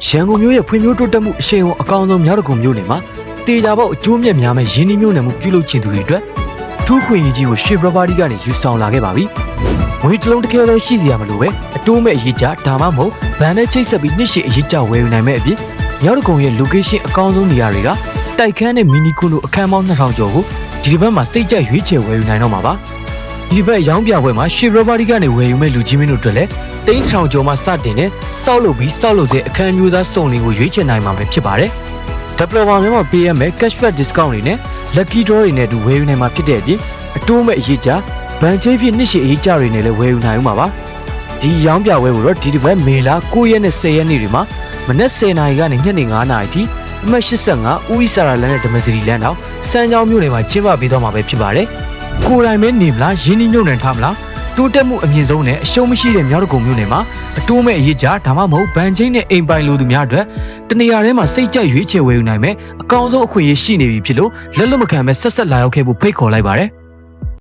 ရန်ကုန်မြို့ရဲ့ဖွံ့ဖြိုးတိုးတက်မှုအရှိန်အဝါအကောင်ဆုံးမြောက်ဒဂုံမြို့နယ်မှာတေချာပေါက်အကျိုးမြတ်များမဲ့ရင်းနှီးမြှုပ်နှံမှုပြုလုပ်ခြင်းသူတွေအတွက်ထူးခွင့်ကြီးကိုရွှေ property ကနေယူဆောင်လာခဲ့ပါပြီ။ငွေတစ်လုံးတစ်ခဲလည်းရှိစီရမလို့ပဲအတိုးမဲ့အရေးကြဒါမှမဟုတ်ဗန်နဲ့ချိတ်ဆက်ပြီးနှစ်ရှည်အရေးကြဝယ်ယူနိုင်မဲ့အပြင်မြောက်ဒဂုံရဲ့ location အကောင်ဆုံးနေရာတွေကတိုက်ခန်းနဲ့မီနီကွန်တို့အခန်းပေါင်း2000ကျော်ကိုဒီတစ်ပတ်မှာစိတ်ကြိုက်ရွေးချယ်ဝယ်ယူနိုင်တော့မှာပါ။ဒီဘက်ရောင်းပြပွဲမှာရွှေ property ကနေဝယ်ယူမဲ့လူကြီးမင်းတို့အတွက်လည်းတိန်းထောင်ကျော်မှစတင်တဲ့စောက်လုပ်ပြီးစောက်လုပ်စေအခန်းမျိုးသားစုံလင်ကိုရွေးချယ်နိုင်မှာပဲဖြစ်ပါတယ်။ developer များမှာပေးရမယ့် cashback discount တွေနဲ့ lucky draw တွေနဲ့အတူဝယ်ယူနိုင်မှာဖြစ်တဲ့အပြင်အတိုးမဲ့အရေးကြဗန်ချေးဖြစ်နှစ်ရှည်အရေးကြတွေနဲ့လည်းဝယ်ယူနိုင်မှာပါ။ဒီရောင်းပြပွဲကိုတော့ဒီတစ်ပတ်မေလ9ရက်နဲ့10ရက်နေ့တွေမှာမနက်10:00နာရီကနေညနေ9:00နာရီထိအမှတ်85ဦးဤစာရလန်နဲ့ဓမ္မစရီလန်တော်စမ်းချောင်းမြို့နယ်မှာကျင်းပပေးတော့မှာပဲဖြစ်ပါတယ်။ကိုယ်တိုင်ပဲနေမလားရင်းနှီးမြှုပ်နှံထားမလားတိုးတက်မှုအမြင့်ဆုံးနဲ့အရှုံးမရှိတဲ့မြောက်ဒဂုံမြို့နယ်မှာအတိုးမဲ့အရေးကြဒါမှမဟုတ်ဗန်ချင်းနဲ့အိမ်ပိုင်လိုသူများအတွက်တနေရာထဲမှာစိတ်ကြိုက်ရွေးချယ်ဝယ်ယူနိုင်မယ်အကောင်းဆုံးအခွင့်အရေးရှိနေပြီဖြစ်လို့လက်လွတ်မခံပဲဆက်လာရောက်ခဲ့ဖို့ဖိတ်ခေါ်လိုက်ပါတယ်။